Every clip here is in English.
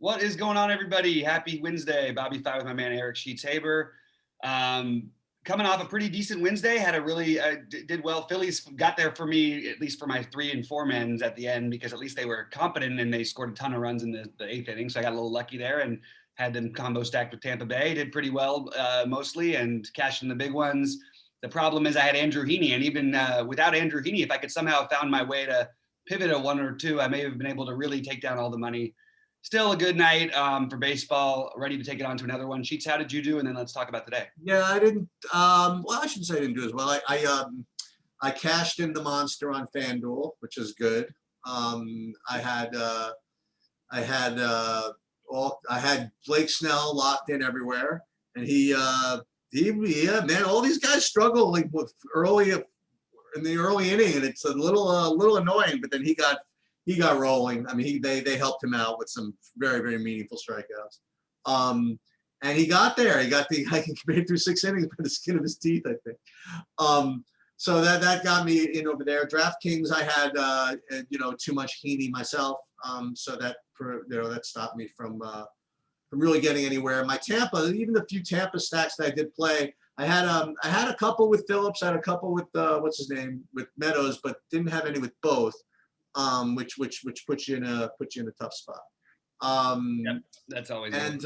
What is going on, everybody? Happy Wednesday. BobbyFi with my man Eric Sheets-Haber. Coming off a pretty decent Wednesday, had a really did well. Phillies got there for me, at least for my 3 and 4 men's at the end, because at least they were competent and they scored a ton of runs in the 8th inning. So I got a little lucky there and had them combo stacked with Tampa Bay. Did pretty well mostly and cashed in the big ones. The problem is I had Andrew Heaney, and even without Andrew Heaney, if I could somehow have found my way to pivot a 1 or 2, I may have been able to really take down all the money. Still a good night for baseball. Ready to take it on to another one. Sheets, how did you do? And then let's talk about today. Yeah, I didn't. Well, I shouldn't say I didn't do as well. I cashed in the monster on FanDuel, which is good. I had Blake Snell locked in everywhere, and yeah, man, all these guys struggle like with in the early inning, and it's a little annoying. But then he got rolling. I mean, they helped him out with some very, very meaningful strikeouts. And he got there. He made it through 6 innings by the skin of his teeth, I think. So that got me in over there. DraftKings, I had too much Heaney myself. So that stopped me from really getting anywhere. My Tampa, even the few Tampa stacks that I did play, I had a couple with Phillips, I had a couple with with Meadows, but didn't have any with both. Which puts you in a tough spot. Yep, that's always and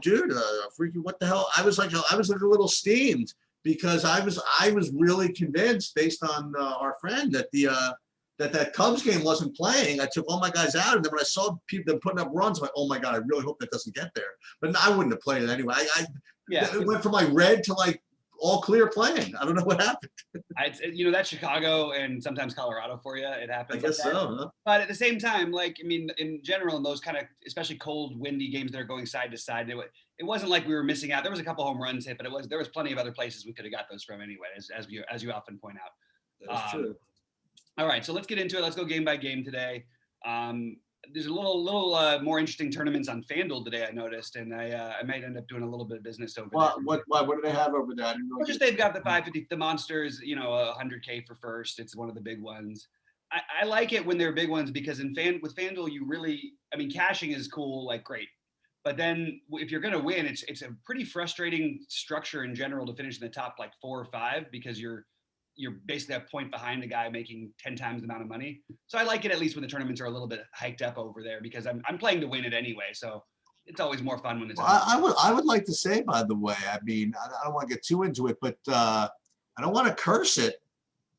dude, freaking what the hell? I was like a little steamed because I was really convinced based on our friend that that Cubs game wasn't playing. I took all my guys out, and then when I saw people putting up runs, I'm like, oh my god, I really hope that doesn't get there. But I wouldn't have played it anyway. It went from like red to like all clear playing. I don't know what happened. That's Chicago and sometimes Colorado for you. It happens. I guess like so. Huh? But at the same time, like, I mean, in general, in those kind of, especially cold, windy games that are going side to side, it wasn't like we were missing out. There was a couple home runs hit, but there was plenty of other places we could have got those from anyway, as you often point out. That's true. All right, so let's get into it. Let's go game by game today. There's a little more interesting tournaments on FanDuel today, I noticed, and I might end up doing a little bit of business over there. What do they have over there? I didn't know. Just they've got the 550, the Monsters, 100K for first. It's one of the big ones. I like it when they're big ones because with FanDuel, you really, I mean, cashing is cool, like great. But then if you're going to win, it's a pretty frustrating structure in general to finish in the top like 4 or 5 because you're basically a point behind a guy making 10 times the amount of money. So I like it at least when the tournaments are a little bit hiked up over there because I'm playing to win it anyway. So it's always more fun when it's. Well, I would like to say, by the way, I mean, I don't want to get too into it, but I don't want to curse it,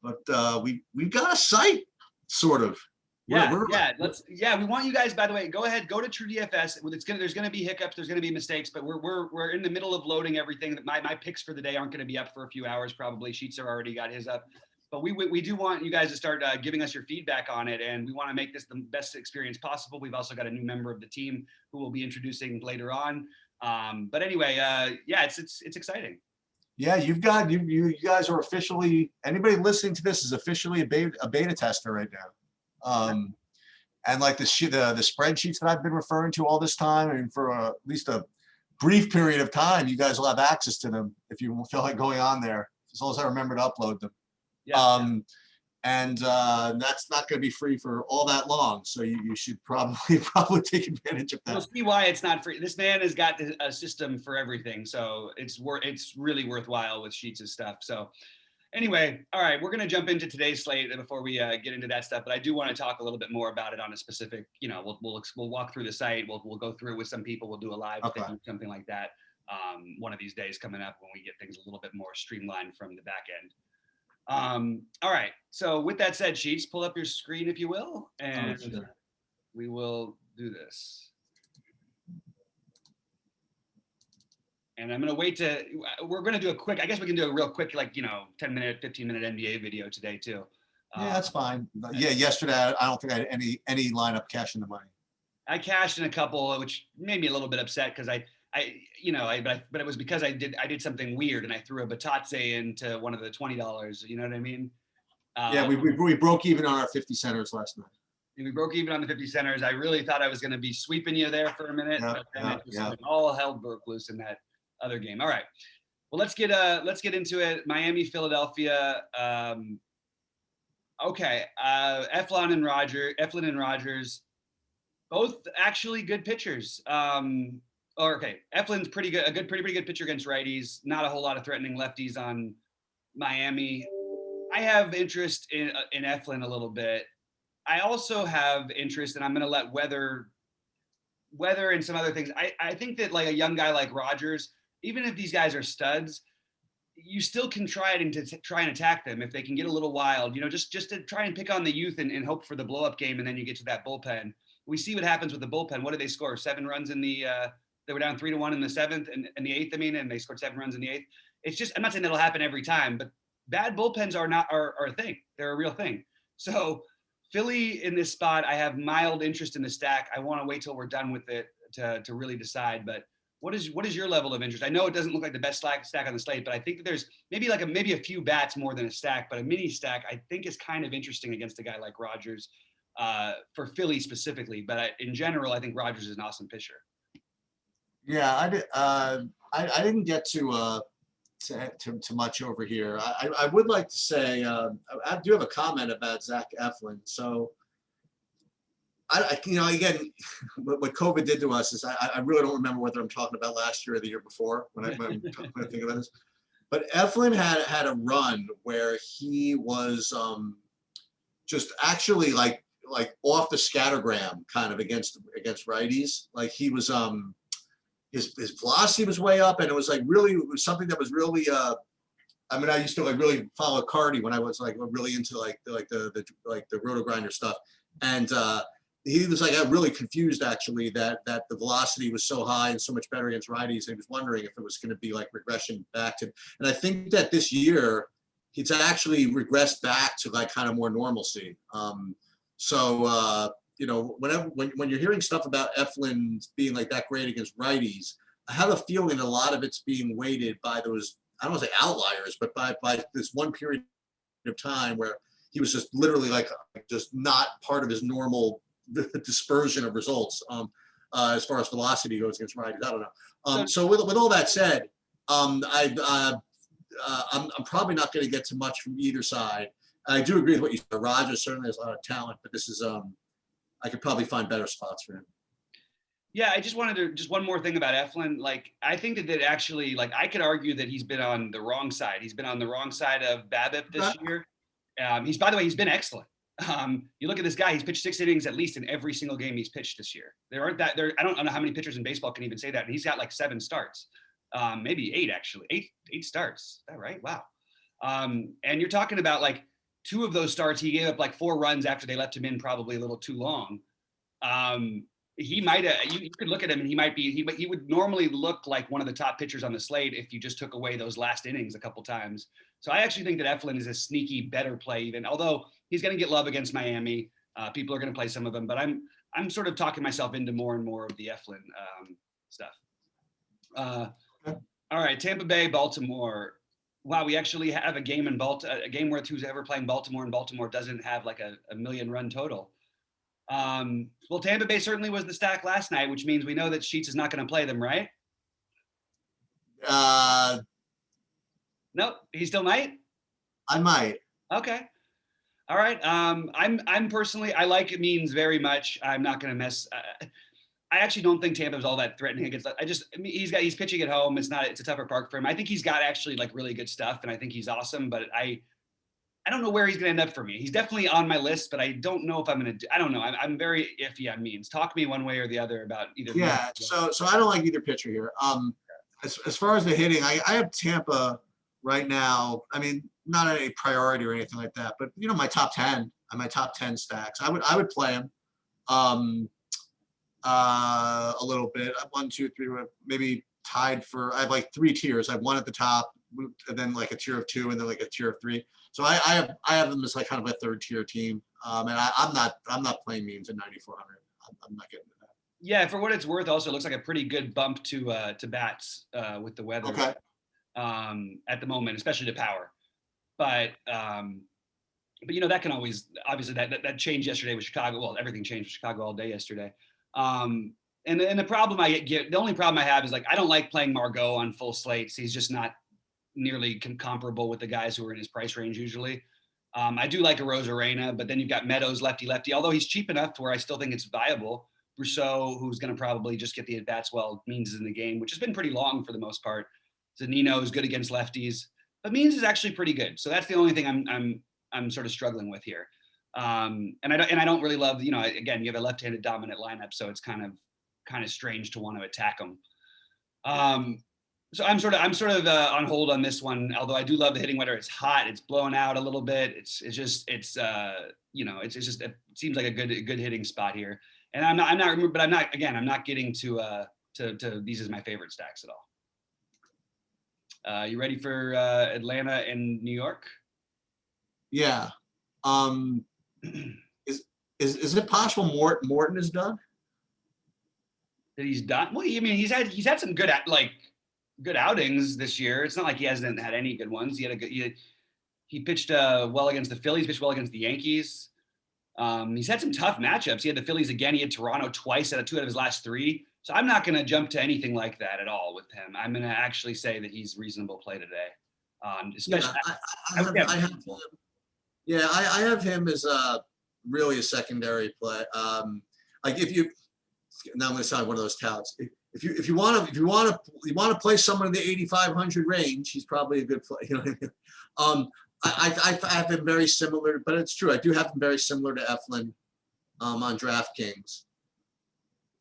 but we've got a site sort of. We want you guys, by the way, go ahead, go to True DFS. There's gonna be hiccups, there's gonna be mistakes, but we're in the middle of loading everything. That my picks for the day aren't gonna be up for a few hours probably. Sheets have already got his up, but we do want you guys to start giving us your feedback on it, and we want to make this the best experience possible. We've also got a new member of the team who we'll be introducing later on. But anyway, it's exciting. Yeah, you guys are officially, anybody listening to this is officially a beta tester right now. And like the spreadsheets that I've been referring to all this time, and for at least a brief period of time, you guys will have access to them if you feel like going on there, as long as I remember to upload them. Yeah. And that's not going to be free for all that long, so you should probably take advantage of that. You'll see why it's not free. This man has got a system for everything, so it's really worthwhile with Sheets' stuff. So. Anyway, all right, we're going to jump into today's slate before we get into that stuff. But I do want to talk a little bit more about it on a specific, we'll walk through the site. We'll go through it with some people. We'll do a live thing, something like that. One of these days coming up when we get things a little bit more streamlined from the back end. All right. So with that said, Sheets, pull up your screen if you will, and we will do this. And I'm going to wait we're going to do I guess we can do a real quick, 10-minute, 15-minute NBA video today too. Yeah, that's fine. Yeah, yesterday, I don't think I had any lineup cashing the money. I cashed in a couple, which made me a little bit upset because but it was because I did something weird and I threw a Batadze into one of the $20. You know what I mean? Yeah, we broke even on our 50 centers last night. We broke even on the 50 centers. I really thought I was going to be sweeping you there for a minute, but then all hell broke loose in that other game. All right. Well, let's get into it. Miami, Philadelphia. Okay. Eflin and Rogers. Both actually good pitchers. Okay, Eflin's pretty good, pretty good pitcher against righties. Not a whole lot of threatening lefties on Miami. I have interest in Eflin a little bit. I also have interest, and I'm going to let weather and some other things. I think that like a young guy like Rogers, even if these guys are studs, you still can try it and to try and attack them if they can get a little wild, just to try and pick on the youth and hope for the blow up game. And then you get to that bullpen. We see what happens with the bullpen. What did they score? 7 runs in the, they were down 3-1 in the 7th and the 8th, and they scored 7 runs in the 8th. It's just, I'm not saying that'll happen every time, but bad bullpens are a thing. They're a real thing. So Philly in this spot, I have mild interest in the stack. I want to wait till we're done with it to really decide, but what is your level of interest? I know it doesn't look like the best stack on the slate, but I think that there's maybe a few bats more than a stack, but a mini stack I think is kind of interesting against a guy like Rogers for Philly specifically. But in general, I think Rogers is an awesome pitcher. Yeah, I didn't get to much over here. I would like to say I do have a comment about Zach Eflin. So again, what COVID did to us is I really don't remember whether I'm talking about last year or the year before when I think about this. But Eflin had a run where he was just actually like off the scattergram kind of against righties. Like he was his velocity was way up, and it was something that was really I mean, I used to like really follow Cardi when I was like really into like the roto grinder stuff, and he was like really confused actually that the velocity was so high and so much better against righties, and he was wondering if it was going to be like regression back to. And I think that this year he's actually regressed back to like kind of more normalcy. When you're hearing stuff about Eflin being like that great against righties, I have a feeling a lot of it's being weighted by those, I don't want to say outliers, but by this one period of time where he was just literally like just not part of his normal dispersion of results as far as velocity goes against righties. I don't know. So with all that said, I'm probably not going to get too much from either side. I do agree with what you said. Rogers certainly has a lot of talent, but this is I could probably find better spots for him. Yeah, I just wanted to just one more thing about Eflin. Like, I think that actually, like, I could argue that he's been on the wrong side. He's been on the wrong side of BABIP this year. By the way, he's been excellent. You look at this guy; he's pitched 6 innings at least in every single game he's pitched this year. I don't know how many pitchers in baseball can even say that. And he's got like 7 starts, maybe 8 actually, 8 starts. Is that right? Wow. And you're talking about like 2 of those starts, he gave up like 4 runs after they left him in probably a little too long. He might have, you could look at him and he would normally look like one of the top pitchers on the slate if you just took away those last innings a couple times. So I actually think that Eflin is a sneaky better play, even although he's going to get love against Miami. People are going to play some of them, but I'm sort of talking myself into more and more of the Eflin stuff. All right, Tampa Bay, Baltimore. Wow, we actually have a game in a game where who's ever playing Baltimore, and Baltimore doesn't have like a 1,000,000 run total. Well, Tampa Bay certainly was the stack last night, which means we know that Sheets is not going to play them, right? Nope, he still might. I might. Okay. All right. I'm personally, I like Means very much. I'm not going to mess. I actually don't think Tampa is all that threatening against. He's pitching at home. It's a tougher park for him. I think he's got actually like really good stuff, and I think he's awesome. But I don't know where he's going to end up for me. He's definitely on my list, but I don't know if I'm going to. I don't know. I'm very iffy on Means. Talk me one way or the other about either. Yeah. So I don't like either pitcher here. As far as the hitting, I have Tampa right now. I mean, not a priority or anything like that, but my top 10 stacks. I would play him. A little bit. 1, 2, 3, maybe tied for. I have like 3 tiers. I have 1 at the top, and then like a tier of 2, and then like a tier of 3. So I have them as like kind of a 3rd tier team. And I'm not playing Means at 9,400. I'm not getting to that. Yeah, for what it's worth, also it looks like a pretty good bump to bats with the weather. Okay. At the moment, especially to power, but that can always obviously that changed yesterday with Chicago. Well, everything changed with Chicago all day yesterday. And the problem the only problem I have is like I don't like playing Margot on full slates. He's just not nearly comparable with the guys who are in his price range usually. I do like a Rosarena, but then you've got Meadows lefty, although he's cheap enough to where I still think it's viable. Rousseau, who's going to probably just get the at-bats while Means is in the game, which has been pretty long for the most part. Zanino is good against lefties, but Means is actually pretty good. So that's the only thing I'm sort of struggling with here. And I don't really love, again, you have a left-handed dominant lineup, so it's kind of strange to want to attack them. So I'm sort of on hold on this one. Although I do love the hitting weather. It's hot. It's blowing out a little bit. It seems like a good hitting spot here. And I'm not getting to these as my favorite stacks at all. You ready for Atlanta and New York? Yeah. Is it possible Morton is done? That he's done? Well, I mean, he's had some good outings this year. It's not like he hasn't had any good ones. He pitched well against the Phillies, pitched well against the Yankees. He's had some tough matchups. He had the Phillies again. He had Toronto twice out of 2 out of his last 3. So I'm not going to jump to anything like that at all with him. I'm going to actually say that he's reasonable play today. Especially, I have him as really a secondary play. Like now I'm going to sound one of those touts. If you want to play someone in the 8,500 range, he's probably a good play. You know what I mean? I have him very similar, but it's true. I do have him very similar to Eflin on DraftKings.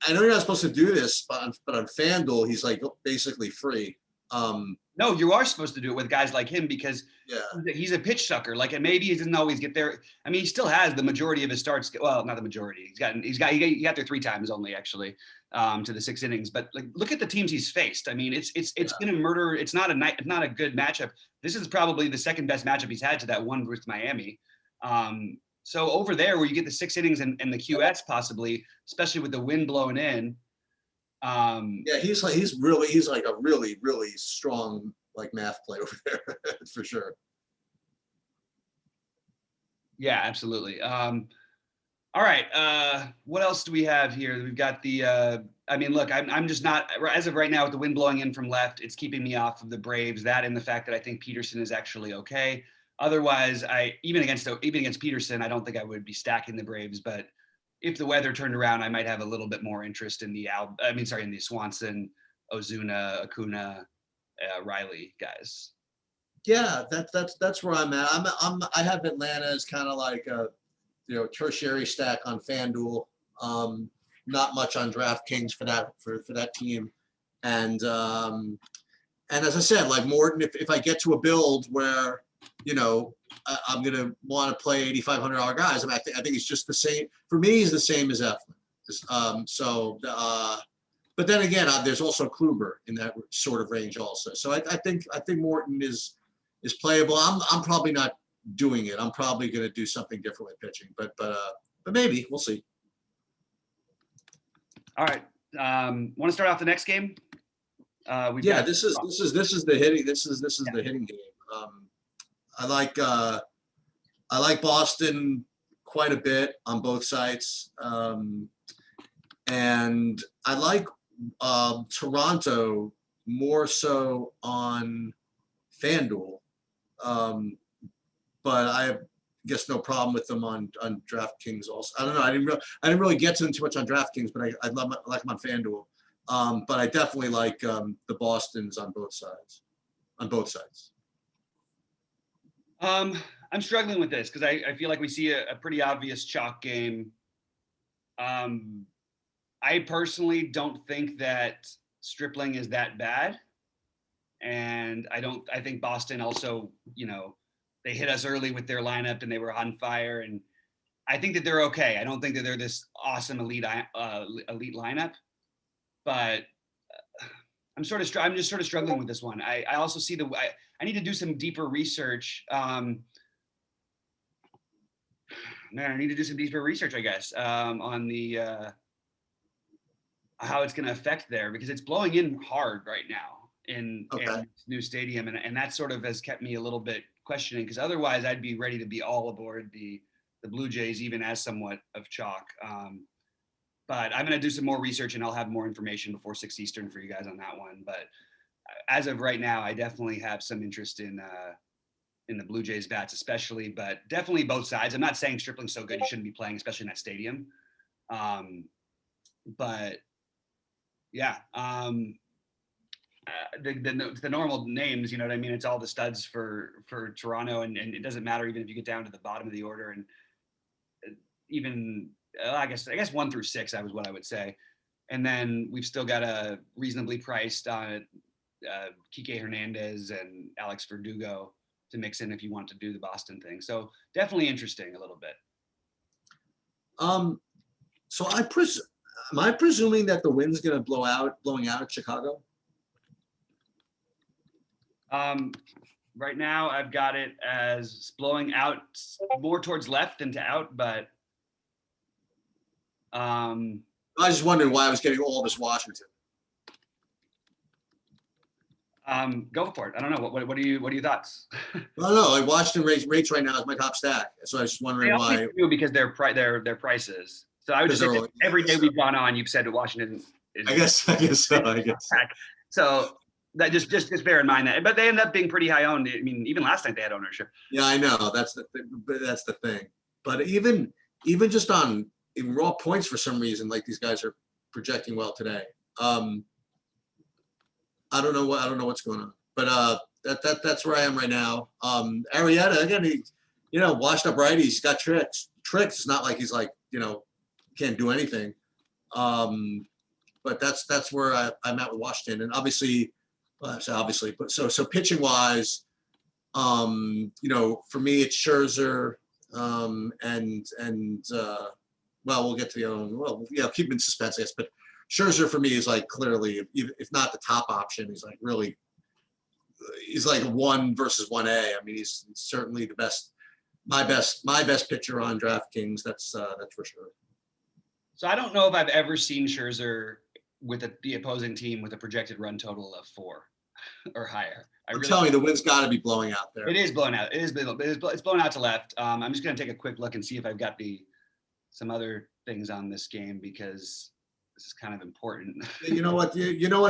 I know you're not supposed to do this, but on FanDuel, he's like basically free. No, you are supposed to do it with guys like him because he's a pitch sucker. Like, and maybe he doesn't always get there. I mean, he still has the majority of his starts. Well, not the majority. He got there 3 times only, actually, to the 6 innings. But like, look at the teams he's faced. I mean, it's been a murder. It's not a good matchup. This is probably the second best matchup he's had to that one with Miami. So over there, where you get the 6 innings and the QS possibly, especially with the wind blowing in. He's like a really, really strong like math play over there for sure. Yeah, absolutely. All right. What else do we have here? We've got the. I mean, look, I'm just not, as of right now, with the wind blowing in from left, it's keeping me off of the Braves. That and the fact that I think Peterson is actually okay. Otherwise, even against Peterson, I don't think I would be stacking the Braves. But if the weather turned around, I might have a little bit more interest in the Swanson, Ozuna, Acuna, Riley guys. Yeah, that's where I'm at. I have Atlanta as kind of like a tertiary stack on FanDuel. Not much on DraftKings for that team. And as I said, like Morton, if I get to a build where I'm gonna want to play $8,500 guys. I mean, I think it's just the same for me. He's the same as Eflin. But then again, there's also Kluber in that sort of range also. So I think Morton is playable. I'm probably not doing it. I'm probably going to do something different with pitching, but maybe we'll see. All right. Want to start off the next game? This is the hitting. This is the hitting game. I like Boston quite a bit on both sides, and I like Toronto more so on FanDuel, but I guess no problem with them on DraftKings also. I don't know. I didn't really get to them too much on DraftKings, but I like them on FanDuel. But I definitely like the Bostons on both sides. I'm struggling with this because I feel like we see a pretty obvious chalk game. I personally don't think that Stripling is that bad. And I think Boston also, they hit us early with their lineup and they were on fire. And I think that they're okay. I don't think that they're this awesome elite lineup, but I'm just sort of struggling with this one. I also see I need to do some deeper research. I need to do some deeper research, I guess, on the how it's going to affect there because it's blowing in hard right now in new stadium, and that sort of has kept me a little bit questioning because otherwise I'd be ready to be all aboard the Blue Jays even as somewhat of chalk. But I'm going to do some more research and I'll have more information before 6 Eastern for you guys on that one. But as of right now, I definitely have some interest in the Blue Jays bats, especially, but definitely both sides. I'm not saying Stripling's so good you shouldn't be playing, especially in that stadium. but yeah, the normal names, you know what I mean? It's all the studs for Toronto, and it doesn't matter even if you get down to the bottom of the order, and even I guess 1 through 6, I was what I would say. And then we've still got a reasonably priced Kike Hernandez and Alex Verdugo to mix in if you want to do the Boston thing. So definitely interesting a little bit. So am I presuming that the wind's going to blowing out at Chicago? Right now I've got it as blowing out more towards left than to out, but I was just wondering why I was getting all this Washington. Go for it. I don't know. What are your thoughts? No, like Washington rates right now is my top stack. So I was just wondering why. Because their prices. So I would just say every day we've gone on, you've said that Washington is. I guess so. So that just bear in mind that, but they end up being pretty high owned. I mean, even last night they had ownership. Yeah, I know. That's the thing. But even just on raw points, for some reason, like these guys are projecting well today. I don't know what's going on, but that's where I am right now. Arrieta, again, he, washed up righties. He's got tricks. It's not like he's like, can't do anything. But that's where I'm at with Washington. And obviously, but so pitching wise, for me it's Scherzer, we'll get to the other one. Well, yeah, keep him in suspense, I guess. But Scherzer for me is like clearly, if not the top option, he's like really, he's like 1 versus 1A. I mean, he's certainly the best, my best pitcher on DraftKings. That's for sure. So I don't know if I've ever seen Scherzer with the opposing team with a projected run total of 4 or higher. I'm telling you, the wind's got to be blowing out there. It is blowing out. It's blowing out to left. I'm just going to take a quick look and see if I've got some other things on this game, because this is kind of important. You know what?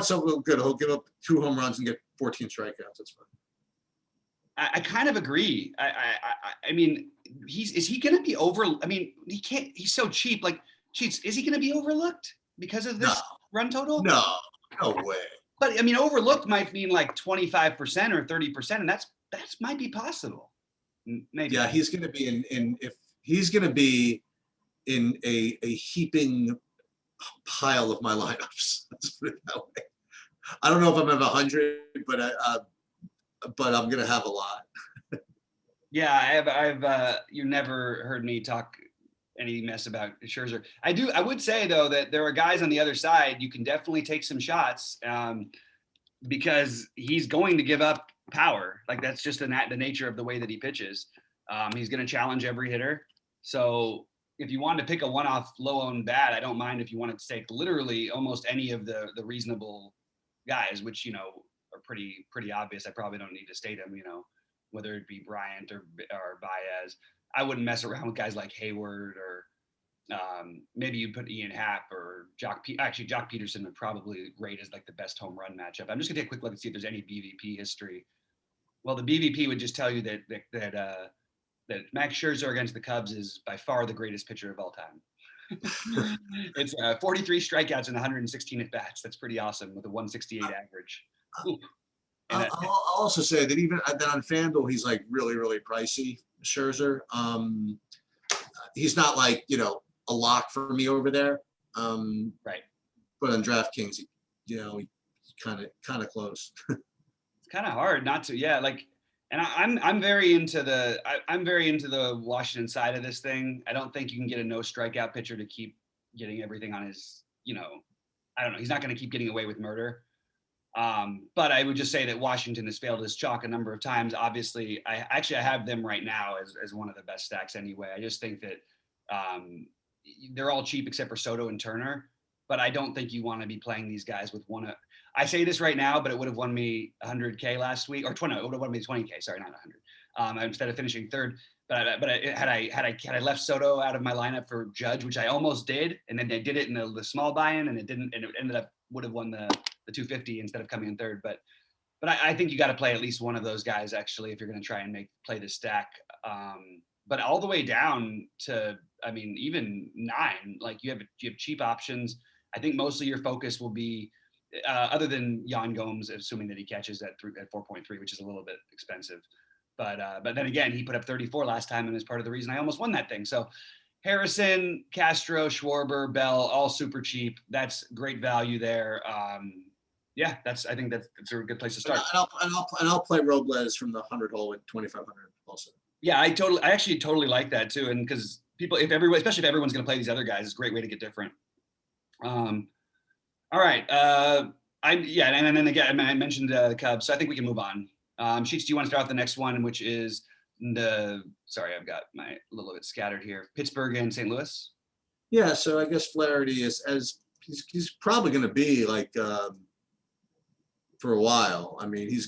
So good. He'll give up 2 home runs and get 14 strikeouts. That's fine. I kind of agree. I mean, is he going to be over? I mean, he can't. He's so cheap. Like, Sheets, is he going to be overlooked because of this run total? No way. But I mean, overlooked might mean like 25% or 30%, and that's might be possible. Maybe. Yeah, he's going to be if he's going to be in a heaping pile of my lineups. Let's put it that way. I don't know if I'm at 100, but I'm going to have a lot. Yeah, I've you never heard me talk any mess about Scherzer. I would say though that there are guys on the other side you can definitely take some shots, because he's going to give up power. Like, that's just the nature of the way that he pitches. He's going to challenge every hitter. So if you wanted to pick a one-off low-owned bat, I don't mind if you wanted to take literally almost any of the reasonable guys, which are pretty obvious. I probably don't need to state them. Whether it be Bryant or Baez. I wouldn't mess around with guys like Hayward, or maybe you put Ian Happ or Jock Peterson would probably rate as like the best home run matchup. I'm just gonna take a quick look and see if there's any BVP history. Well, the BVP would just tell you that Max Scherzer against the Cubs is by far the greatest pitcher of all time. It's 43 strikeouts and 116 at bats. That's pretty awesome with a 168 average. I'll also say that even that on FanDuel, he's like really, really pricey, Scherzer. He's not like, a lock for me over there. Right. But on DraftKings, he's kind of close. It's kind of hard not to, yeah. Like, and I'm very into the Washington side of this thing. I don't think you can get a no strikeout pitcher to keep getting everything on his, I don't know. He's not going to keep getting away with murder. But I would just say that Washington has failed his chalk a number of times. Obviously, I have them right now as one of the best stacks anyway. I just think that they're all cheap except for Soto and Turner. But I don't think you want to be playing these guys with one. I say this right now, but it would have won me 100K last week, or 20. It would have won me 20K. Sorry, not 100. Instead of finishing third. But had I left Soto out of my lineup for Judge, which I almost did, and then they did it in the small buy-in, and it didn't, and it ended up would have won the 250 instead of coming in third. But I think you got to play at least one of those guys actually if you're going to try and play the stack. But all the way down to, I mean, even 9, like you have cheap options. I think mostly your focus will be, other than Jan Gomes, assuming that he catches at 4.3, which is a little bit expensive. But then again, he put up 34 last time and is part of the reason I almost won that thing. So Harrison, Castro, Schwarber, Bell, all super cheap. That's great value there. Yeah, I think that's a good place to start. And I'll play Robles from the 100 hole at 2,500 also. Yeah, I actually totally like that too. And because people, especially if everyone's going to play these other guys, it's a great way to get different. All right. And then again, I mentioned the Cubs, so I think we can move on. Sheets, do you want to start with the next one, which is sorry, I've got my a little bit scattered here. Pittsburgh and St. Louis. Yeah, so I guess Flaherty he's probably going to be like for a while. I mean, he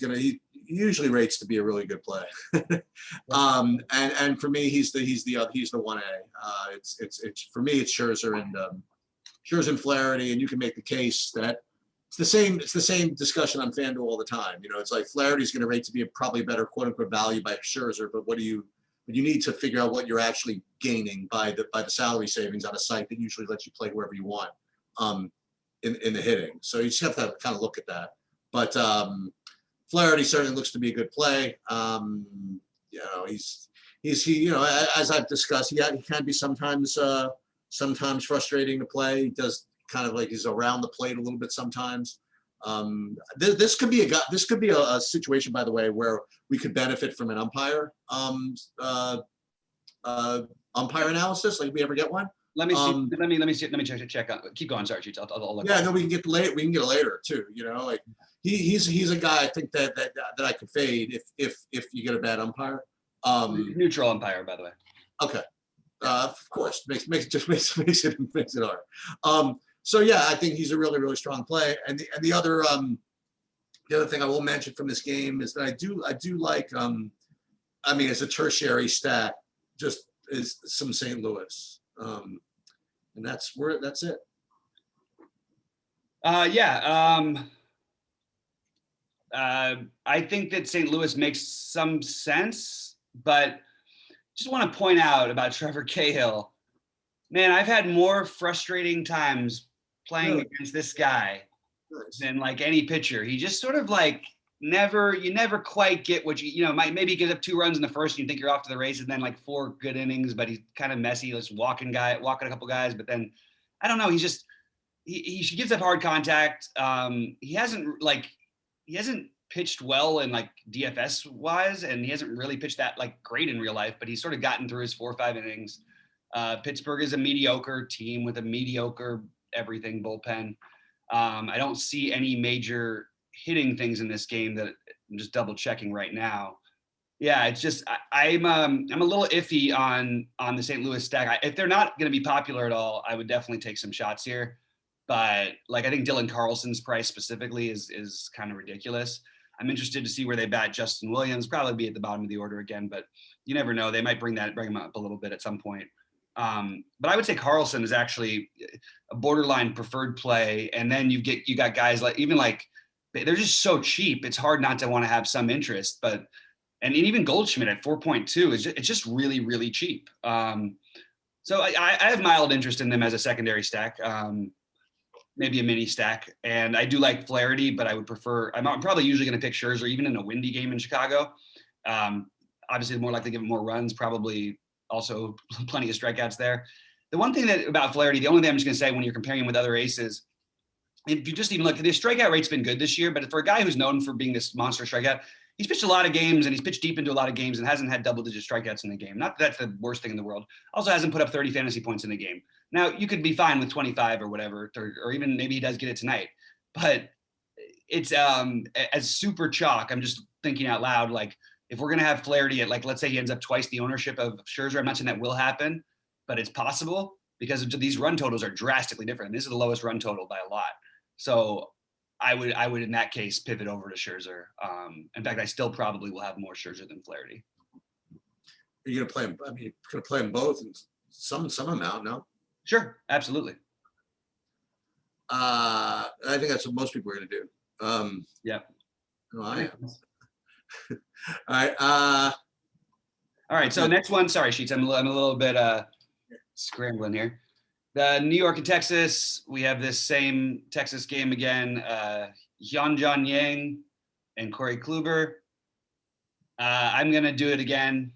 usually rates to be a really good play. And for me, he's the 1A. It's for me, it's Scherzer and Flaherty, and you can make the case that it's the same discussion on FanDuel all the time. You know, it's like Flaherty's going to rate to be a probably better quote unquote value by Scherzer, but you need to figure out what you're actually gaining by the salary savings on a site that usually lets you play whoever you want in the hitting. So you just have to kind of look at that. But Flaherty certainly looks to be a good play. You know, he's you know, as I've discussed, he can be sometimes frustrating to play. He does kind of like he's around the plate a little bit sometimes. This could be a situation, by the way, where we could benefit from an umpire analysis. Like, if we ever get one. Let me see. Let me check on. Keep going. Sorry, Sheets. I'll look. Yeah, no, we can get it later too. You know, like he's a guy I think that I could fade if you get a bad umpire. Neutral umpire, by the way. Okay. Of course, makes it hard. So yeah, I think he's a really, really strong play. And the other thing I will mention from this game is that I do like I mean, as a tertiary stack, just is some St. Louis. And that's it. I think that St. Louis makes some sense, but just want to point out about Trevor Cahill. Man, I've had more frustrating times playing against this guy than like any pitcher. He just sort of like you never quite get what maybe he gives up 2 runs in the first and you think you're off to the races, and then like 4 good innings, but he's kind of messy. Just walking a couple guys, but then I don't know. He gives up hard contact. He hasn't pitched well in like DFS wise, and he hasn't really pitched that like great in real life, but he's sort of gotten through his 4 or 5 innings. Pittsburgh is a mediocre team with a mediocre everything bullpen. I don't see any major hitting things in this game that I'm just double checking right now. Yeah, it's just I'm a little iffy on the St. Louis stack. If they're not going to be popular at all, I would definitely take some shots here. But like I think Dylan Carlson's price specifically is kind of ridiculous. I'm interested to see where they bat Justin Williams. Probably be at the bottom of the order again, but you never know. They might bring him up a little bit at some point. But I would say Carlson is actually a borderline preferred play. And then you got guys like they're just so cheap. It's hard not to want to have some interest. And even Goldschmidt at 4.2 it's just really, really cheap. So I have mild interest in them as a secondary stack. Maybe a mini stack. And I do like Flaherty, but I'm probably usually going to pick Scherzer, even in a windy game in Chicago. Obviously, the more likely to give him more runs, probably also plenty of strikeouts there. The one thing about Flaherty, the only thing I'm just going to say when you're comparing him with other aces, if you just even look, the strikeout rate's been good this year, but for a guy who's known for being this monster strikeout, he's pitched a lot of games and he's pitched deep into a lot of games and hasn't had double-digit strikeouts in the game. Not that that's the worst thing in the world. Also hasn't put up 30 fantasy points in the game. Now, you could be fine with 25 or whatever, or even maybe he does get it tonight. But it's as super chalk. I'm just thinking out loud, like, if we're going to have Flaherty at, like, let's say he ends up twice the ownership of Scherzer, I'm not saying that will happen, but it's possible because these run totals are drastically different. This is the lowest run total by a lot. So I would in that case pivot over to Scherzer. In fact, I still probably will have more Scherzer than Flaherty. Are you gonna play them? I mean, you're gonna play them both in some amount, no? Sure, absolutely. I think that's what most people are gonna do. Yeah. No, I am. All right. So next one. Sorry, Sheets. I'm a little bit scrambling here. The New York and Texas, we have this same Texas game again. Hyunjin Yang and Corey Kluber. I'm going to do it again.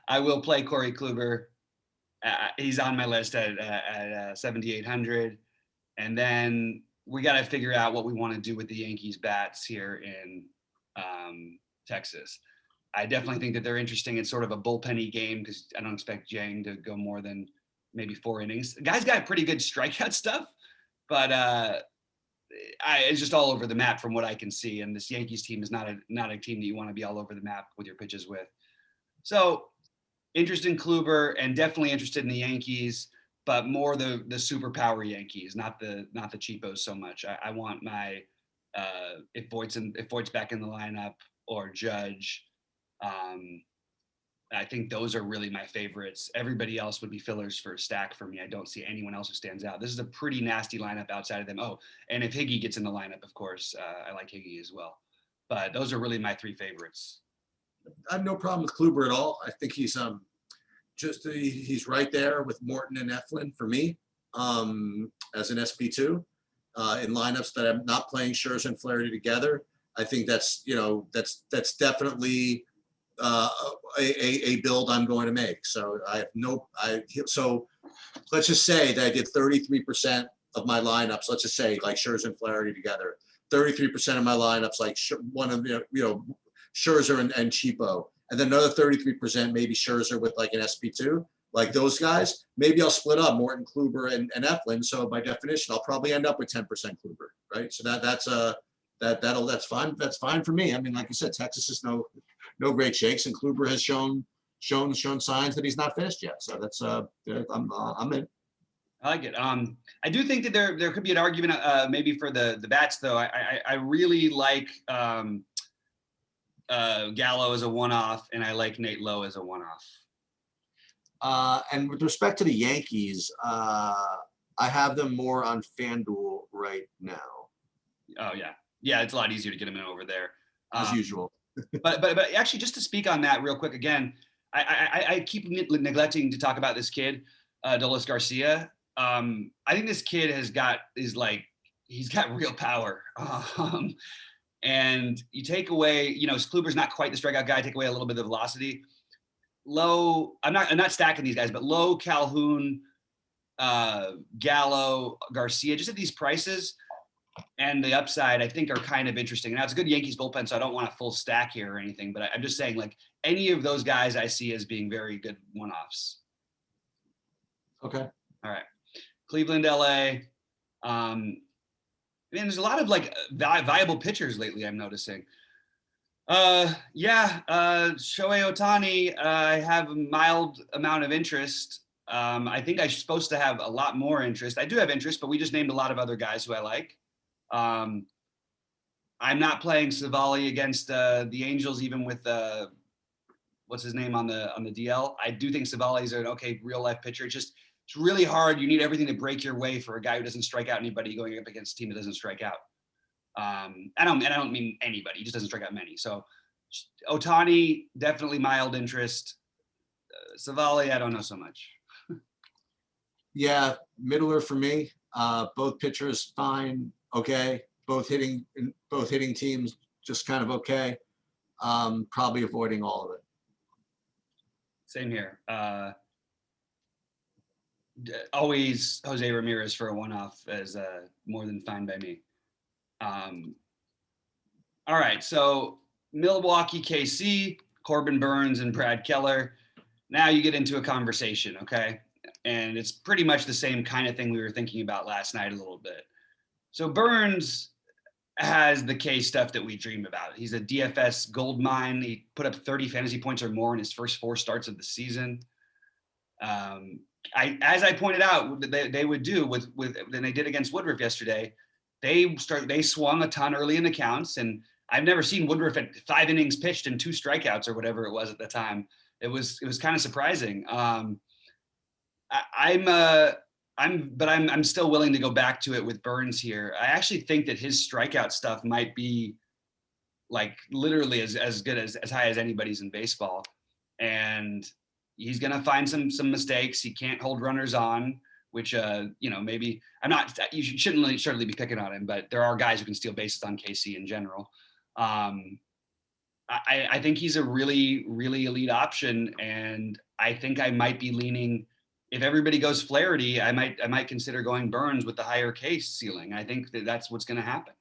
I will play Corey Kluber. He's on my list at 7,800. And then we got to figure out what we want to do with the Yankees bats here in Texas. I definitely think that they're interesting. It's sort of a bullpenny game because I don't expect Jang to go more than maybe 4 innings. The guy's got pretty good strikeout stuff, but it's just all over the map from what I can see. And this Yankees team is not a team that you want to be all over the map with your pitches with. So interested in Kluber and definitely interested in the Yankees, but more the superpower Yankees, not the cheapos so much. I want my if Voigt's back in the lineup or Judge. I think those are really my favorites. Everybody else would be fillers for a stack for me. I don't see anyone else who stands out. This is a pretty nasty lineup outside of them. Oh, and if Higgy gets in the lineup, of course, I like Higgy as well. But those are really my 3 favorites. I have no problem with Kluber at all. I think he's he's right there with Morton and Eflin for me as an SP2 in lineups that I'm not playing Scherzer and Flaherty together. I think that's definitely a build I'm going to make. So so let's just say that I did 33% of my lineups. Let's just say like Scherzer and Flaherty together. 33% of my lineups like one of Scherzer and Cheapo, and then another 33% maybe Scherzer with like an SP2, like those guys. Maybe I'll split up Morton, Kluber, and Eflin. So by definition, I'll probably end up with 10% Kluber, right? So that's fine. That's fine for me. I mean, like you said, Texas is no great shakes, and Kluber has shown signs that he's not finished yet. So that's I'm in. I like it. I do think that there could be an argument maybe for the bats though. I really like Gallo as a one-off, and I like Nate Lowe as a one-off. And with respect to the Yankees, I have them more on FanDuel right now. Oh yeah, it's a lot easier to get them in over there as usual. but actually, just to speak on that real quick again, I keep neglecting to talk about this kid, Dolis Garcia. I think this kid he's got real power. And you take away, Kluber's not quite the strikeout guy. Take away a little bit of the velocity. Low, I'm not stacking these guys, but Low, Calhoun, Gallo, Garcia, just at these prices and the upside, I think are kind of interesting. Now it's a good Yankees bullpen, so I don't want a full stack here or anything, but I'm just saying like any of those guys I see as being very good one-offs. Okay. All right. Cleveland, LA. Man, there's a lot of like viable pitchers lately I'm noticing. Shohei Ohtani, I have a mild amount of interest. I think I'm supposed to have a lot more interest. I do have interest, but we just named a lot of other guys who I like. I'm not playing Savali against the Angels, even with what's his name on the DL. I do think Savali is an okay real life pitcher. It's really hard. You need everything to break your way for a guy who doesn't strike out anybody going up against a team that doesn't strike out. I don't mean anybody. He just doesn't strike out many. So Ohtani, definitely mild interest. Savali, I don't know so much. Yeah, middler for me. Both pitchers, fine, okay. Both hitting teams, just kind of okay. Probably avoiding all of it. Same here. Always Jose Ramirez for a one-off is more than fine by me. All right, so Milwaukee, KC, Corbin Burns, and Brad Keller. Now you get into a conversation, okay? And it's pretty much the same kind of thing we were thinking about last night a little bit. So Burns has the K stuff that we dream about. He's a DFS gold mine. He put up 30 fantasy points or more in his first 4 starts of the season. As I pointed out, they would do than they did against Woodruff yesterday. They swung a ton early in the counts, and I've never seen Woodruff at 5 innings pitched and 2 strikeouts or whatever it was at the time. It was kind of surprising. I'm still willing to go back to it with Burns here. I actually think that his strikeout stuff might be like literally as good as high as anybody's in baseball. And he's going to find some mistakes. He can't hold runners on, which, maybe you shouldn't certainly be picking on him, but there are guys who can steal bases on KC in general. I think he's a really, really elite option. And I think I might be leaning, if everybody goes Flaherty, I might consider going Burns with the higher K ceiling. I think that's what's going to happen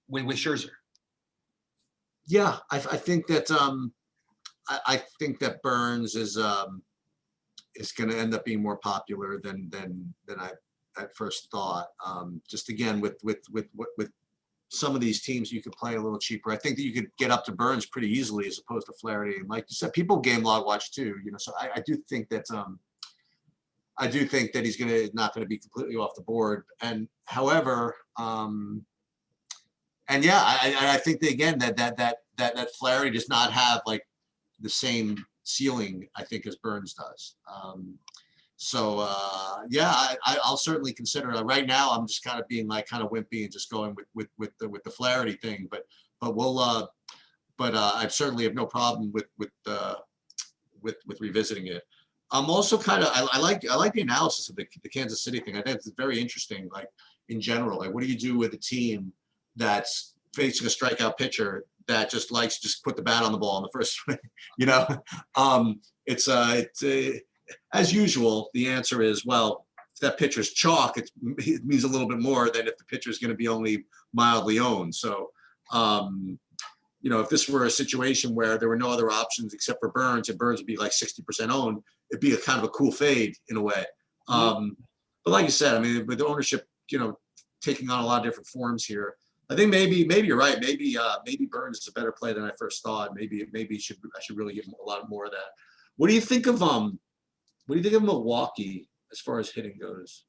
with Scherzer. Yeah, I think that I think that Burns is going to end up being more popular than I at first thought. Just again with some of these teams, you could play a little cheaper. I think that you could get up to Burns pretty easily as opposed to Flaherty. And like you said, people game log watch too. So I do think that he's not going to be completely off the board. And however, and yeah, I think that again that Flaherty does not have like the same ceiling, I think, as Burns does. Yeah, I'll certainly consider it. Right now, I'm just kind of being like kind of wimpy and just going with the Flaherty thing. But I certainly have no problem with revisiting it. I'm also kind of I like the analysis of the Kansas City thing. I think it's very interesting. Like in general, like what do you do with a team that's facing a strikeout pitcher that just likes to just put the bat on the ball in the first swing? It's as usual. The answer is, well, if that pitcher's chalk, it means a little bit more than if the pitcher is going to be only mildly owned. So, if this were a situation where there were no other options except for Burns, and Burns would be like 60% owned, it'd be a kind of a cool fade in a way. But like you said, I mean, with the ownership, taking on a lot of different forms here, I think maybe you're right. Maybe Burns is a better play than I first thought. Maybe I should really give him a lot more of that. What do you think of Milwaukee as far as hitting goes?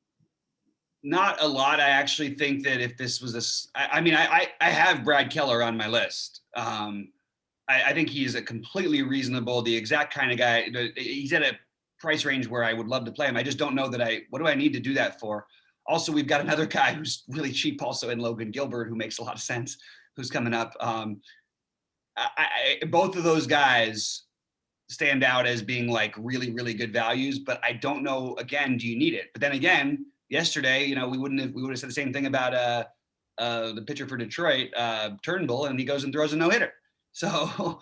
Not a lot. I actually think that if this was I have Brad Keller on my list. I think he's a completely reasonable, the exact kind of guy. He's at a price range where I would love to play him. I just don't know what do I need to do that for? Also, we've got another guy who's really cheap also in Logan Gilbert, who makes a lot of sense, who's coming up. Both of those guys stand out as being like really, really good values, but I don't know, again, do you need it? But then again, yesterday, we would have said the same thing about the pitcher for Detroit, Turnbull, and he goes and throws a no-hitter. So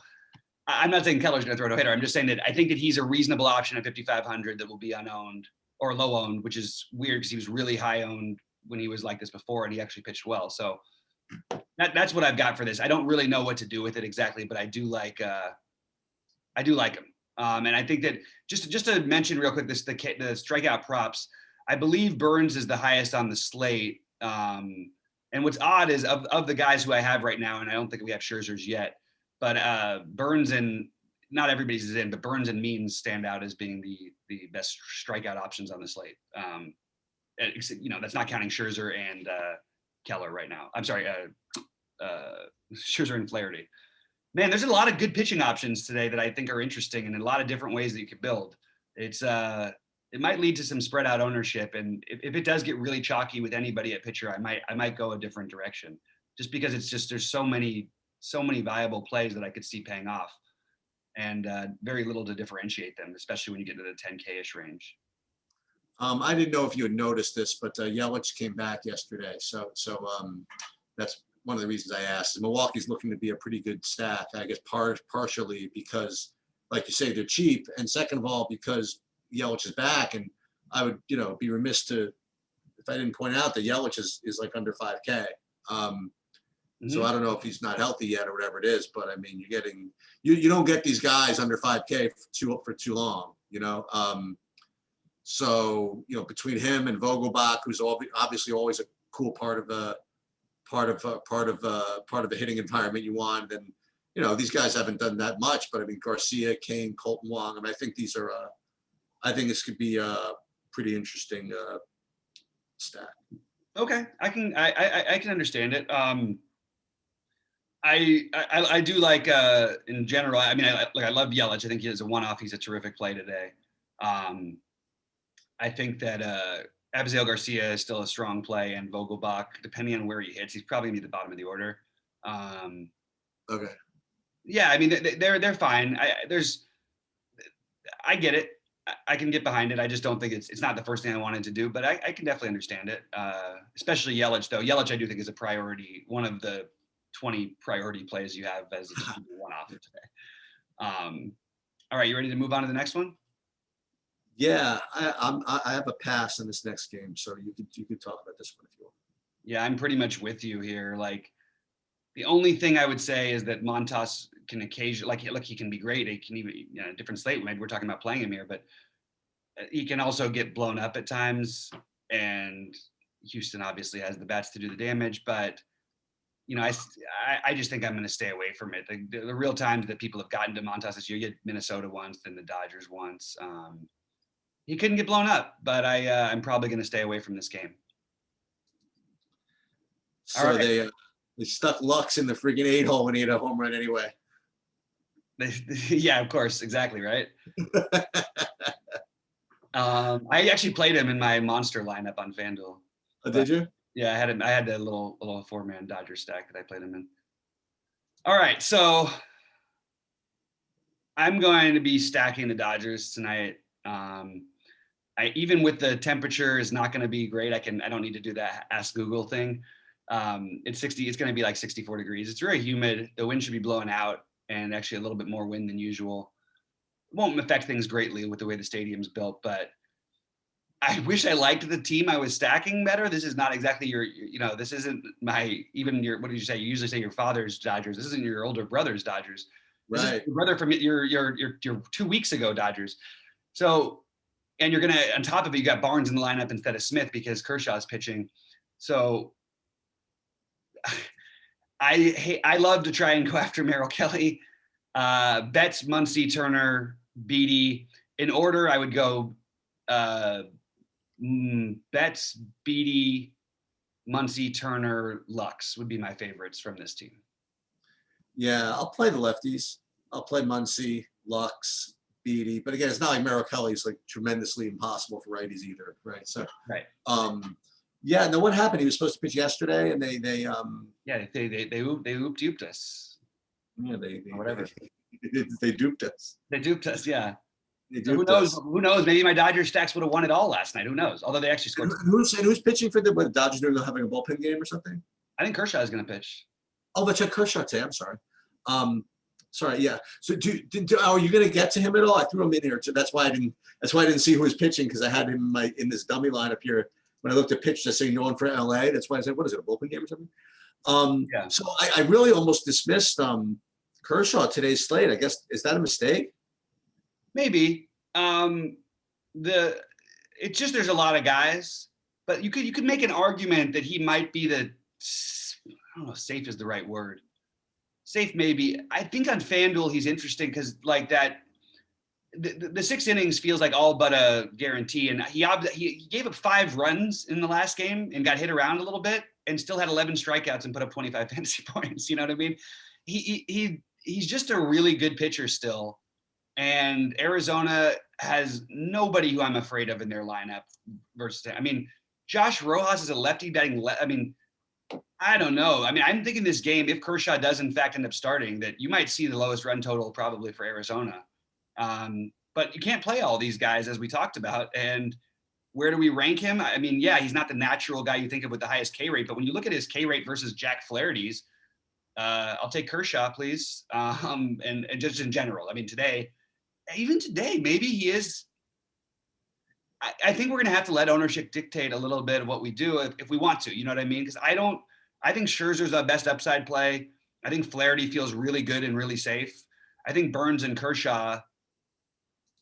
I'm not saying Keller's going to throw a no-hitter. I'm just saying that I think that he's a reasonable option at 5,500 that will be unowned or low owned, which is weird because he was really high owned when he was like this before, and he actually pitched well. So that's what I've got for this. I don't really know what to do with it exactly, but I do like him. And I think that just to mention real quick, the strikeout props, I believe Burns is the highest on the slate. And what's odd is of the guys who I have right now, and I don't think we have Scherzer's yet, but Burns and not everybody's is in, but Burns and Means stand out as being the best strikeout options on the slate. That's not counting Scherzer and Keller right now. I'm sorry, Scherzer and Flaherty. Man, there's a lot of good pitching options today that I think are interesting, and a lot of different ways that you could build. It might lead to some spread out ownership, and if it does get really chalky with anybody at pitcher, I might go a different direction, just because there's so many viable plays that I could see paying off, and very little to differentiate them, especially when you get to the 10K-ish range. I didn't know if you had noticed this, but Yelich came back yesterday, so that's one of the reasons I asked. Milwaukee's looking to be a pretty good stack, I guess, partially because, like you say, they're cheap, and second of all, because Yelich is back, and I would, be remiss if I didn't point out that Yelich is like under 5K. So I don't know if he's not healthy yet or whatever it is, but I mean, you don't get these guys under 5K for too long, So between him and Vogelbach, who's obviously always a cool part of the hitting environment you want, and these guys haven't done that much, but I mean Garcia, Kane, Colton Wong. I mean, I think these are. I think this could be a pretty interesting stack. Okay, I can understand it. I do like in general. I mean, I love Yelich. I think he is a one-off. He's a terrific play today. I think that Abigail Garcia is still a strong play, and Vogelbach, depending on where he hits, he's probably going to be the bottom of the order. Okay. Yeah, I mean they're fine. I get it. I can get behind it. I just don't think it's not the first thing I wanted to do, but I can definitely understand it. Especially Yelich, though. Yelich, I do think is a priority. One of the 20 priority plays you have as a one-off today. All right, you ready to move on to the next one? Yeah, I have a pass in this next game, so you could talk about this one if you want. Yeah, I'm pretty much with you here. Like, the only thing I would say is that Montas can occasionally, like he can be great. He can even, different slate. Maybe we're talking about playing him here, but he can also get blown up at times. And Houston obviously has the bats to do the damage, but I just think I'm going to stay away from it. The real times that people have gotten to Montas this year, you get Minnesota once, then the Dodgers once. He couldn't get blown up, but I'm probably going to stay away from this game. So All right. they stuck Lux in the freaking 8-hole when he had a home run anyway. Yeah, of course, exactly right. I actually played him in my monster lineup on FanDuel. Oh, did you? Yeah, I had a little 4-man Dodger stack that I played him in. All right, so I'm going to be stacking the Dodgers tonight. Even with the temperature is not going to be great. I don't need to do that ask Google thing. It's going to be like 64 degrees. It's very humid. The wind should be blowing out and actually a little bit more wind than usual. It won't affect things greatly with the way the stadium's built, but I wish I liked the team I was stacking better. This is not exactly this isn't what did you say? You usually say your father's Dodgers. This isn't your older brother's Dodgers. This is your brother from your 2 weeks ago Dodgers. So, and you're on top of it, you got Barnes in the lineup instead of Smith because Kershaw's pitching. So I love to try and go after Merrill Kelly. Betts, Muncy, Turner, Beatty. In order, I would go Betts, Beatty, Muncy, Turner, Lux would be my favorites from this team. Yeah, I'll play the lefties. I'll play Muncy, Lux, Beatty. But again, it's not like Merrill Kelly's like tremendously impossible for righties either, right? So right. Yeah, no, what happened? He was supposed to pitch yesterday, and they duped us. Yeah, whatever. They duped us. They duped us, yeah. So who knows? Maybe my Dodgers stacks would have won it all last night. Who knows? Although they actually scored. Who's pitching for the Dodgers? Doing having a bullpen game or something? I think Kershaw is going to pitch. Oh, but check Kershaw today. I'm sorry. Sorry. Yeah. So are you going to get to him at all? I threw him in here. So that's why I didn't see who was pitching because I had him in this dummy lineup here. When I looked at pitch, I say no one for LA. That's why I said, what is it, a bullpen game or something? Yeah. So I really almost dismissed Kershaw today's slate. I guess, is that a mistake? Maybe. It's just there's a lot of guys, but you could make an argument that he might be I don't know if safe is the right word. Safe maybe. I think on FanDuel he's interesting because like that the 6 innings feels like all but a guarantee, and he gave up 5 runs in the last game and got hit around a little bit and still had 11 strikeouts and put up 25 fantasy points. You know what I mean? He's just a really good pitcher still. And Arizona has nobody who I'm afraid of in their lineup versus, Josh Rojas is a lefty batting. I don't know. I'm thinking this game, if Kershaw does in fact end up starting, that you might see the lowest run total probably for Arizona. But you can't play all these guys as we talked about. And where do we rank him? Yeah, he's not the natural guy you think of with the highest K rate, but when you look at his K rate versus Jack Flaherty's, I'll take Kershaw, please. And just in general, even today, maybe he is. I think we're going to have to let ownership dictate a little bit of what we do if we want to, you know what I mean? Because I think Scherzer's the best upside play. I think Flaherty feels really good and really safe. I think Burns and Kershaw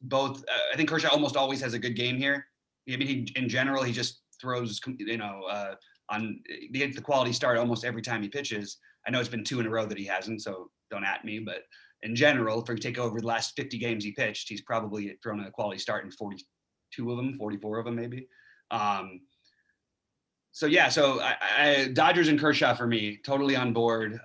both, I think Kershaw almost always has a good game here. In general, he just throws, he gets the quality start almost every time he pitches. I know it's been 2 in a row that he hasn't, so don't at me, but in general, if we take over the last 50 games he pitched, he's probably thrown a quality start in 42 of them, 44 of them maybe. So Dodgers and Kershaw for me, totally on board.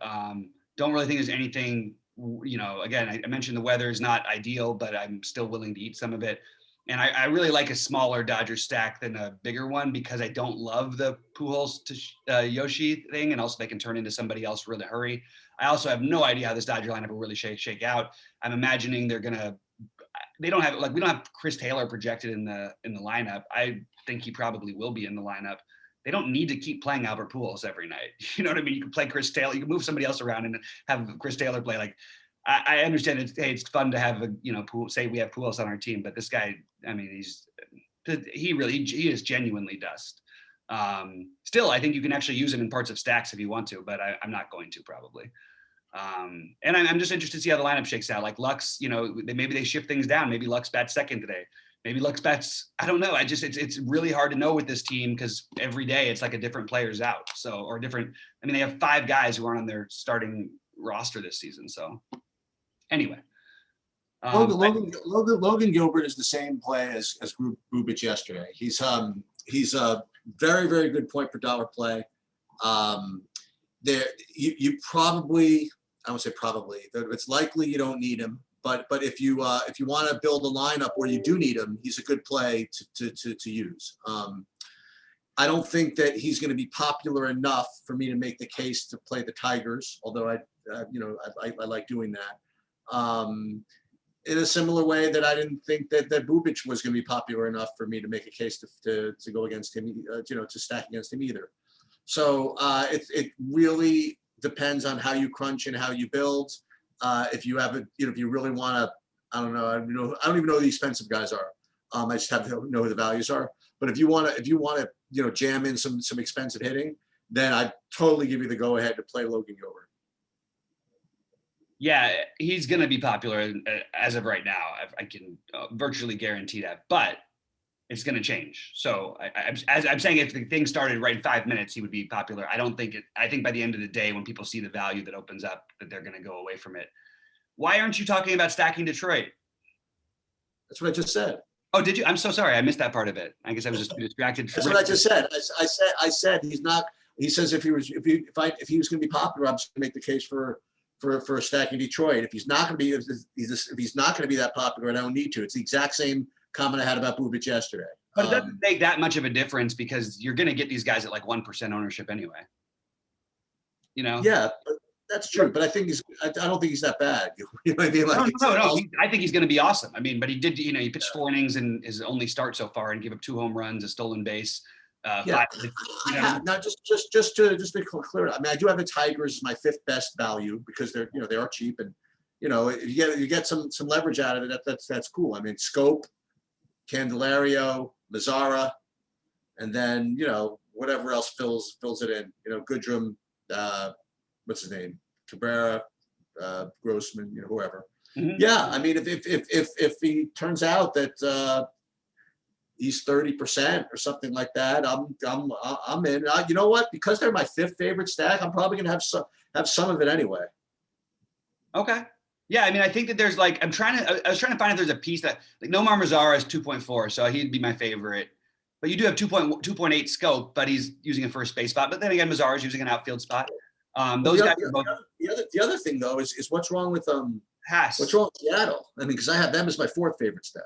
Don't really think there's anything, again, I mentioned the weather is not ideal, but I'm still willing to eat some of it. And I really like a smaller Dodger stack than a bigger one because I don't love the Pujols to Yoshi thing. And also they can turn into somebody else really hurry. I also have no idea how this Dodger lineup will really shake out. I'm imagining they're going to, they don't have, like, we don't have Chris Taylor projected in the lineup. I think he probably will be in the lineup. They don't need to keep playing Albert Pujols every night. You know what I mean? You can play Chris Taylor. You can move somebody else around and have Chris Taylor play. Like, I understand it's fun to have say we have Pujols on our team, but this guy, I mean, he is genuinely dust. Still, I think you can actually use him in parts of stacks if you want to, but I'm not going to probably. And I'm just interested to see how the lineup shakes out. Like Lux, maybe they shift things down. Maybe Lux bats second today. Maybe Lux bats, I don't know. It's really hard to know with this team because every day it's like a different player's out. They have 5 guys who aren't on their starting roster this season. So anyway. Logan Gilbert is the same play as Bubic yesterday. He's a very, very good point per dollar play. You probably, I won't say probably, it's likely you don't need him. But if you want to build a lineup where you do need him, he's a good play to use. I don't think that he's going to be popular enough for me to make the case to play the Tigers, although I like doing that. In a similar way that I didn't think that Bubic was going to be popular enough for me to make a case to go against him, to stack against him either. So it really depends on how you crunch and how you build. If you have if you really want to, I don't even know who the expensive guys are. I just have to know who the values are. But if you want to, jam in some expensive hitting, then I totally give you the go ahead to play Logan Gilbert. Yeah, he's going to be popular as of right now. I can virtually guarantee that, but it's going to change. So I'm saying if the thing started right in 5 minutes, he would be popular. I think by the end of the day, when people see the value that opens up, that they're going to go away from it. Why aren't you talking about stacking Detroit? That's what I just said. Oh, did you? I'm so sorry. I missed that part of it. I guess I was just distracted. That's what I just said. I said he's not. He says if he was going to be popular, I'm just going to make the case for stacking Detroit. If he's not going to be, if he's not going to be that popular, I don't need to. It's the exact same comment I had about Bubic yesterday. But it doesn't make that much of a difference because you're going to get these guys at like 1% ownership anyway. Yeah, but that's true. But I don't think he's that bad. You know what I mean? Like, no. I think he's going to be awesome. I mean, but he did. He pitched 4 innings in his only start so far and gave up 2 home runs, a stolen base. Now just to be clear, I mean, I do have the Tigers as my 5th best value because they are cheap and you get some leverage out of it. That's cool. I mean, Scope, Candelario, Mazzara, and then whatever else fills it in. Goodrum, what's his name, Cabrera, Grossman, whoever. Mm-hmm. Yeah, I mean, if he turns out that he's 30% or something like that, I'm in. You know what? Because they're my 5th favorite stack, I'm probably gonna have some of it anyway. Okay. Yeah, I mean, I think that there's I was trying to find if there's a piece that Nomar Mazzara is 2.4, so he'd be my favorite. But you do have 2.8 Scope, but he's using a first base spot. But then again, Mazzara is using an outfield spot. Those guys are both. The other thing though is what's wrong with Haas. What's wrong with Seattle? I mean, because I have them as my 4th favorite stack.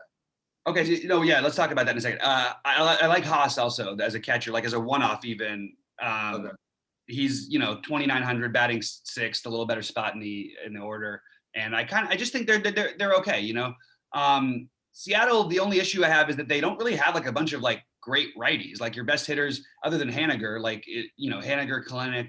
Okay, yeah, let's talk about that in a second. I like Haas also as a catcher, like as a one-off even. Okay. He's 2,900 batting 6th, a little better spot in the order, and I just think they're okay. Seattle, the only issue I have is that they don't really have like a bunch of like great righties, like your best hitters other than Haniger, Haniger, Kalenic,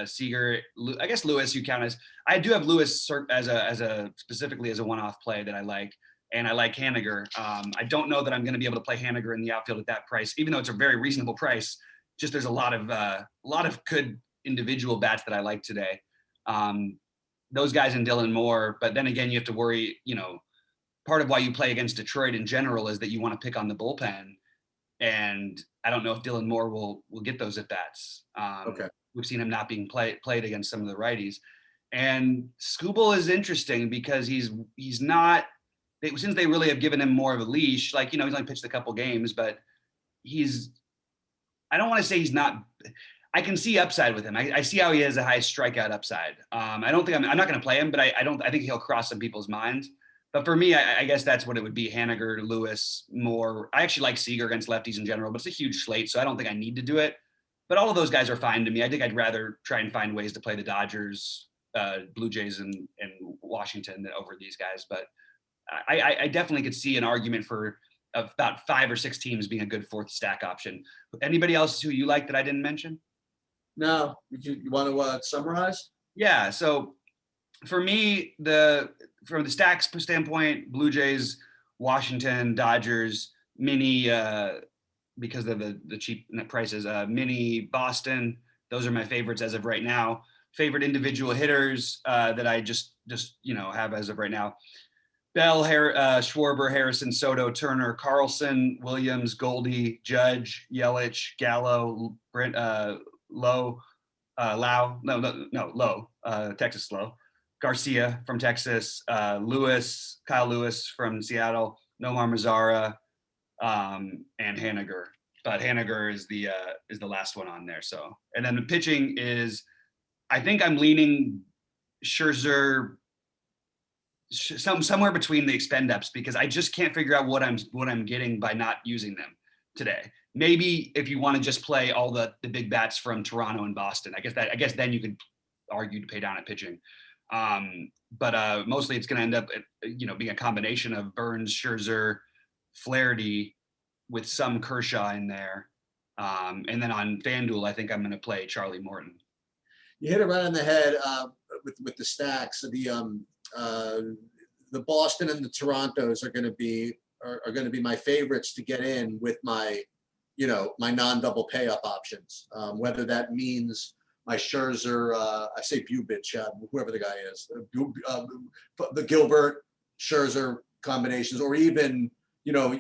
Seager, I guess Lewis you count as. I do have Lewis as specifically as a one-off play that I like. And I like Haniger. I don't know that I'm going to be able to play Haniger in the outfield at that price, even though it's a very reasonable price. Just there's a lot of good individual bats that I like today. Those guys and Dylan Moore. But then again, you have to worry. Part of why you play against Detroit in general is that you want to pick on the bullpen, and I don't know if Dylan Moore will get those at bats. Okay. We've seen him not being played against some of the righties, and Skubal is interesting because he's not. Since they really have given him more of a leash, he's only pitched a couple games, but I don't want to say he's not, I can see upside with him. I see how he has a high strikeout upside. I don't think I'm not going to play him, but I think he'll cross some people's minds. But for me, I guess that's what it would be. Haniger, Lewis, Moore. I actually like Seager against lefties in general, but it's a huge slate, so I don't think I need to do it. But all of those guys are fine to me. I think I'd rather try and find ways to play the Dodgers, Blue Jays, and Washington over these guys. But I definitely could see an argument for about 5 or 6 teams being a good fourth stack option. Anybody else who you like that I didn't mention? No, you want to summarize? Yeah. So for me, from the stacks standpoint, Blue Jays, Washington, Dodgers, mini because of the cheap prices, mini Boston. Those are my favorites as of right now. Favorite individual hitters that I just have as of right now: Bell, Schwarber, Harrison, Soto, Turner, Carlson, Williams, Goldie, Judge, Yelich, Gallo, Brent, Lowe, Lowe, Texas Lowe, Garcia from Texas, Kyle Lewis from Seattle, Nomar Mazara, and Haniger. But Haniger is the last one on there. So, and then the pitching is, I think I'm leaning Scherzer, somewhere between the expend ups, because I just can't figure out what I'm getting by not using them today. Maybe if you want to just play all the big bats from Toronto and Boston, I guess then you could argue to pay down at pitching. But mostly it's going to end up, being a combination of Burns, Scherzer, Flaherty, with some Kershaw in there. And then on FanDuel, I think I'm going to play Charlie Morton. You hit it right on the head with the stacks. The Boston and the Torontos are going to be my favorites to get in with my non-double pay up options. Whether that means my Scherzer, I say Bubich, whoever the guy is, the Gilbert Scherzer combinations, or even the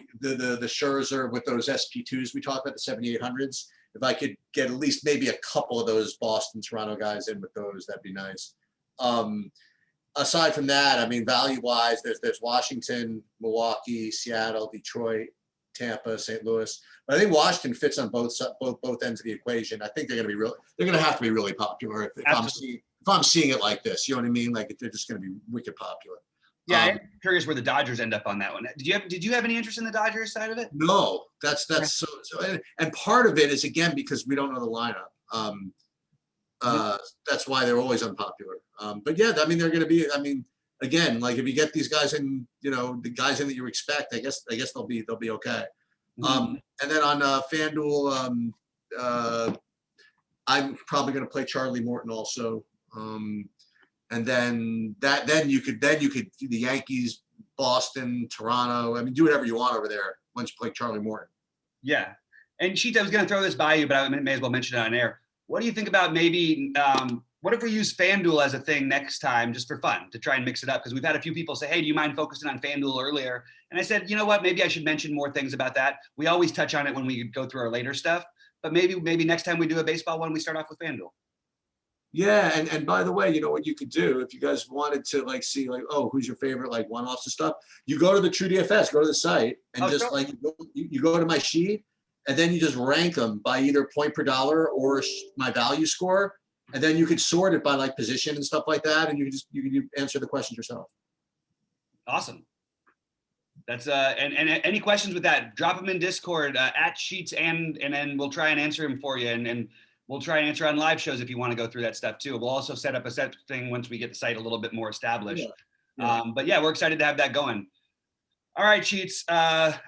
Scherzer with those SP2s we talked about, the 7800s. If I could get at least maybe a couple of those Boston, Toronto guys in with those, that'd be nice. Aside from that, I mean, value-wise, there's Washington, Milwaukee, Seattle, Detroit, Tampa, St. Louis. But I think Washington fits on both ends of the equation. I think they're going to have to be really popular if I'm seeing it like this. You know what I mean? Like, if they're just going to be wicked popular. Yeah, I'm curious where the Dodgers end up on that one. Did you have any interest in the Dodgers side of it? No, that's so and part of it is, again, because we don't know the lineup. That's why they're always unpopular. But yeah, I mean, they're going to be. I mean, again, like if you get these guys in, the guys in that you expect, I guess they'll be okay. And then on FanDuel, I'm probably going to play Charlie Morton also. And then you could the Yankees, Boston, Toronto. I mean, do whatever you want over there once you play Charlie Morton. Yeah, and Sheets, I was going to throw this by you, but I may as well mention it on air. What do you think about maybe? What if we use FanDuel as a thing next time, just for fun, to try and mix it up? Because we've had a few people say, "Hey, do you mind focusing on FanDuel earlier?" And I said, you know what? Maybe I should mention more things about that. We always touch on it when we go through our later stuff, but maybe next time we do a baseball one, we start off with FanDuel. Yeah, and by the way, you know what you could do if you guys wanted to see who's your favorite one-offs and stuff. You go to the True DFS, go to the site, and you go to my sheet, and then you just rank them by either point per dollar or my value score, and then you could sort it by position and stuff like that, and you can answer the questions yourself. Awesome. That's and any questions with that, drop them in Discord at Sheets, and then we'll try and answer them for you, and we'll try and answer on live shows if you want to go through that stuff too. We'll also set up a set thing once we get the site a little bit more established. Yeah. But yeah, we're excited to have that going. All right, Sheets.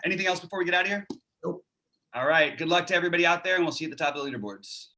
Anything else before we get out of here? Nope. All right. Good luck to everybody out there, and we'll see you at the top of the leaderboards.